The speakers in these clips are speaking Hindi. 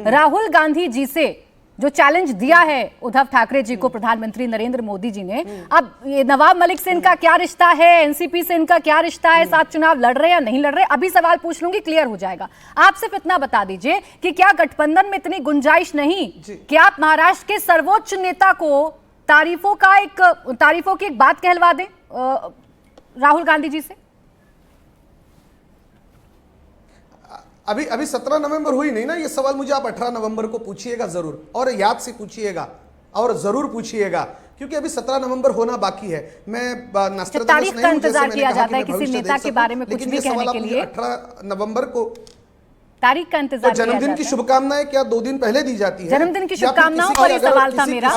राहुल गांधी जी से जो चैलेंज दिया है उद्धव ठाकरे जी को प्रधानमंत्री नरेंद्र मोदी जी ने, अब ये नवाब मलिक से इनका क्या रिश्ता है, एनसीपी से इनका क्या रिश्ता है, साथ चुनाव लड़ रहे या नहीं लड़ रहे, अभी सवाल पूछ लूंगी, क्लियर हो जाएगा। आप सिर्फ इतना बता दीजिए कि क्या गठबंधन में इतनी गुंजाइश नहीं कि आप महाराष्ट्र के सर्वोच्च नेता को तारीफों की एक बात कहलवा दें राहुल गांधी जी से? अभी 17 नवंबर हुई नहीं ना, ये सवाल मुझे आप 18 नवंबर को पूछिएगा जरूर, और याद से पूछिएगा और जरूर पूछिएगा, क्योंकि अभी 17 नवंबर होना बाकी है। मैं तारीख का इंतजार किया जाता है किसी नेता के बारे में कुछ भी कहने के लिए। 18 नवंबर को तारीख का इंतजार तो जन्मदिन की शुभकामनाएं क्या 2 दिन पहले दी जाती है? जन्मदिन की शुभकामनाओं पर सवाल था मेरा।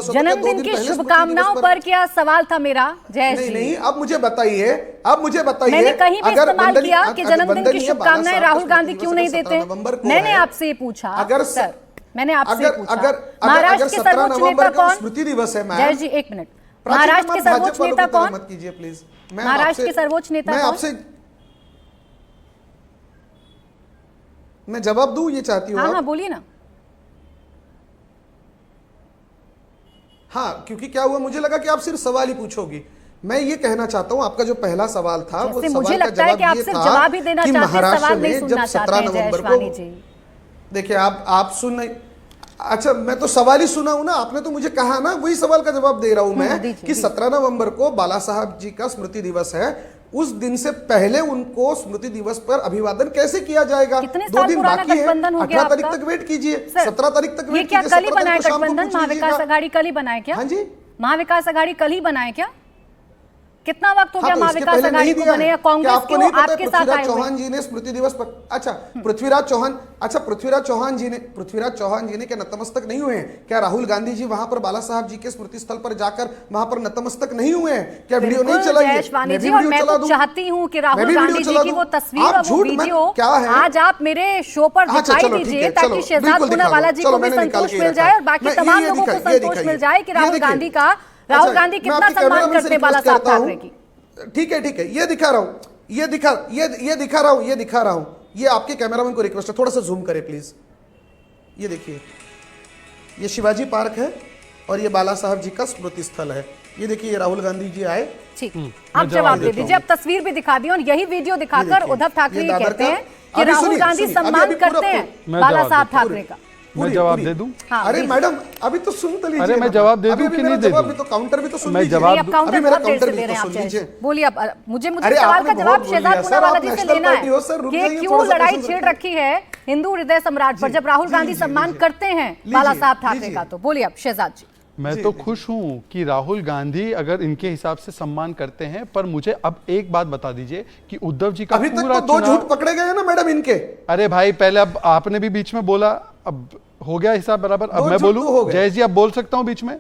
जन्मदिन की शुभकामनाओं पर क्या सवाल था मेरा? जय नहीं नहीं, अब मुझे बताइए, मैंने कहीं भी इस्तेमाल किया कि जन्मदिन की शुभकामनाएं राहुल गांधी क्यों नहीं देते? मैंने आपसे ये पूछा। अगर सर मैंने आपसे पूछा, महाराष्ट्र के सर्वोच्च नेता कौन? स्मृति दिवस है। जय जी एक मिनट, महाराष्ट्र के सर्वोच्च नेता कौन? मत कीजिए प्लीज। महाराष्ट्र के सर्वोच्च नेता मैं आपसे मैं जवाब दूं, ये चाहती हूँ? हाँ बोलिए ना। हाँ, क्योंकि क्या हुआ, मुझे लगा कि आप सिर्फ सवाल ही पूछोगी। मैं ये कहना चाहता हूँ, आपका जो पहला सवाल था वो सवाल का जवाब ये था कि महाराष्ट्र में जब 17 नवंबर को, देखिए आप सुन नहीं, अच्छा मैं तो सवाल ही सुना हूं ना, आपने तो मुझे कहा ना, वही सवाल का जवाब दे रहा हूं मैं कि 17 नवंबर को बाला साहब जी का स्मृति दिवस है। उस दिन से पहले उनको स्मृति दिवस पर अभिवादन कैसे किया जाएगा? 2 दिन बाकी है, 18 तारीख तक वेट कीजिए, 17 तारीख तक वेट कीजिए। कल ही बनाया गठबंधन, महाविकास आघाड़ी कल ही बनाए क्या? हाँ जी, महाविकास आघाड़ी कल ही बनाए क्या? कितना वक्त हो गया महाविकास आघाड़ी को बने? या कांग्रेस क्यों आपके साथ आए? चौहान जी ने स्मृति दिवस पर, अच्छा पृथ्वीराज चौहान जी ने क्या नतमस्तक नहीं हुए हैं? क्या राहुल गांधी जी वहां पर बाला साहब जी के स्मृति स्थल पर जाकर वहां पर नतमस्तक नहीं हुए हैं? क्या वीडियो नहीं चलाई? मैं चाहती हूँ कि राहुल गांधी जी की वो तस्वीर और वो वीडियो आज आप मेरे शो पर दिखाई दीजिए, ताकि शहजाद पूनावाला जी को भी संतोष मिल जाए और बाकी तमाम लोगों को संतोष मिल जाए कि राहुल गांधी कितना सम्मान करते हैं बाला साहब ठाकरे की। ठीक है, ये दिखा रहा हूं। ये आपके कैमरामैन को रिक्वेस्ट है, थोड़ा सा जूम करें प्लीज। ये देखिए, ये शिवाजी पार्क है और ये बाला साहब जी का स्मृति स्थल है। ये देखिए, ये राहुल गांधी जी आए। ठीक, आप जवाब दे दीजिए। अब तस्वीर भी दिखा दी और यही वीडियो दिखाकर उद्धव ठाकरे कहते हैं कि राहुल गांधी सम्मान करते हैं बाला साहब ठाकरे का। मैं जवाब दे दूं? हाँ, अरे मैडम अभी तो सुन तो लीजिए। अरे मैं जवाब दे दूं कि नहीं दे दूं? तो काउंटर भी तो सुन मैं लीजिए। जवाब अभी मेरा काउंटर भी तो सुन लीजिए। बोलिए, अब मुझे सवाल का जवाब शहजाद पूनावाला जी से लेना है कि क्यों लड़ाई छेड़ रखी है हिंदू हृदय सम्राट पर जब राहुल गांधी सम्मान करते हैं बाला साहब ठाकरे का? तो बोलिए अब शहजाद जी। मैं तो खुश हूं कि राहुल गांधी अगर इनके हिसाब से सम्मान करते हैं, पर मुझे अब एक बात बता दीजिए कि उद्धव जी का अभी तक तो 2 झूठ पकड़े गए ना मैडम इनके। अरे भाई, पहले अब आपने भी बीच में बोला, अब हो गया हिसाब बराबर। अब मैं बोलूं? जय जी, अब बोल सकता हूं बीच में?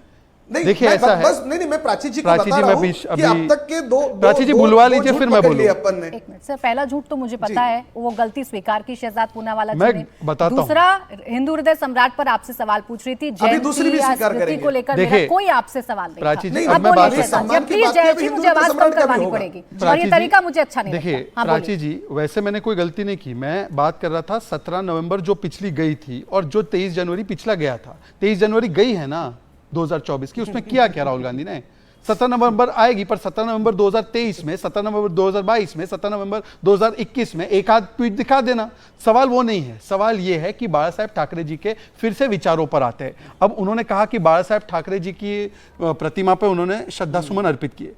देखिए ऐसा है, नहीं मैं प्राची जी को बता रहा हूं कि अब तक के प्राची जी बुलवा लीजिए, फिर मैं बोलूं। एक मिनट सर, पहला झूठ तो मुझे पता है, वो गलती स्वीकार की शहजाद पूनावाला जी ने। बताता दूसरा, हिंदू हृदय सम्राट पर आपसे सवाल पूछ रही थी, दूसरी भी स्वीकार करेंगे को लेकर मेरा कोई आपसे सवाल नहीं। प्राची जी, प्लीज जय जी, मुझे आवाज कम करवानी पड़ेगी और ये तरीका मुझे अच्छा नहीं लगता। देखिए प्राची जी, वैसे मैंने कोई गलती नहीं की। मैं बात कर रहा था 17 नवंबर जो पिछली गई थी और जो 23 जनवरी पिछला गया था। 23 जनवरी गई है ना 2024 की, उसमें किया क्या राहुल गांधी ने? 17 नवंबर आएगी, पर 17 नवंबर 2023 में, 17 नवंबर 2022 में, 17 नवंबर 2021 में एक आध ट्वीट दिखा देना। सवाल वो नहीं है। सवाल ये है कि बाला साहेब ठाकरे जी के फिर से विचारों पर आते हैं। अब उन्होंने कहा कि बाला साहेब ठाकरे जी की प्रतिमा पर उन्होंने श्रद्धा सुमन अर्पित किए।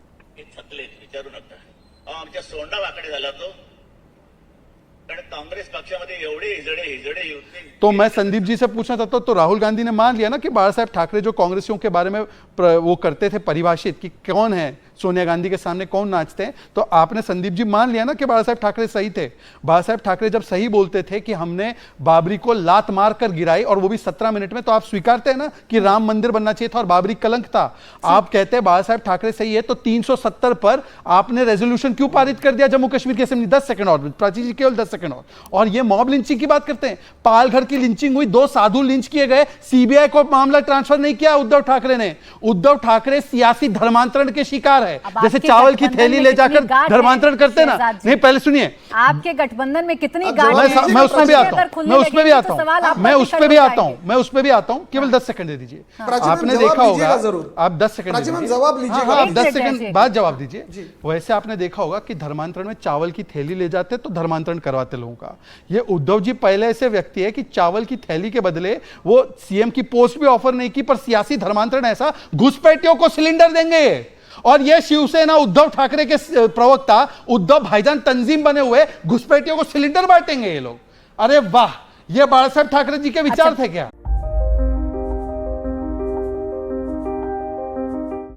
कांग्रेस पक्षामध्ये एवढे हिजडे तो मैं संदीप जी से पूछना चाहता हूं, तो राहुल गांधी ने मान लिया ना कि बाला साहेब ठाकरे जो कांग्रेसियों के बारे में वो करते थे परिभाषित कि कौन है सोनिया गांधी के सामने कौन नाचते हैं, तो आपने संदीप जी मान लिया ना कि बाला साहेब ठाकरे सही थे। बाला साहेब ठाकरे जब सही बोलते थे कि हमने बाबरी को लात मार कर गिराई और वो भी 17 मिनट में, तो आप स्वीकारते हैं ना कि राम मंदिर बनना चाहिए था और बाबरी कलंक था। आप कहते हैं बाला साहेब ठाकरे सही है, तो 370 पर आपने रेजोल्यूशन क्यों पारित कर दिया जम्मू कश्मीर की असेंबली? 10 सेकंड और, प्राची जी केवल 10 सेकंड और ये मॉब लिंचिंग की बात करते हैं। पालघर की लिंचिंग हुई, 2 साधु लिंच किए गए, सीबीआई को मामला ट्रांसफर नहीं किया उद्धव ठाकरे ने। उद्धव ठाकरे सियासी धर्मांतरण के शिकार है, जैसे चावल की थैली ले जाकर धर्मांतरण करते ना। नहीं, पहले सुनिए, आपके गठबंधन में कितनी गांठ है? मैं उसमें भी आता हूँ, मैं उसमें भी आता हूँ, मैं उसमें भी आता हूँ, मैं उसमें भी आता हूँ। केवल 10 सेकंड दे दीजिए। आपने देखा होगा, आप 10 सेकंड जवाब लीजिएगा, आप 10 सेकंड बाद जवाब दीजिए। वैसे आपने देखा होगा कि धर्मांतरण में चावल की थैली ले जाते तो धर्मांतरण करवाते लोगों का। ये उद्धव जी पहले ऐसे व्यक्ति है कि चावल की थैली के बदले वो सीएम की पोस्ट भी ऑफर नहीं की, पर सियासी धर्मांतरण ऐसा, घुसपैठियों को सिलेंडर देंगे। और ये शिवसेना उद्धव ठाकरे के प्रवक्ता उद्धव भाईजान तंजीम बने हुए घुसपैठियों को सिलेंडर बांटेंगे ये लोग। अरे वाह, ये बाला साहब ठाकरे जी के विचार थे क्या?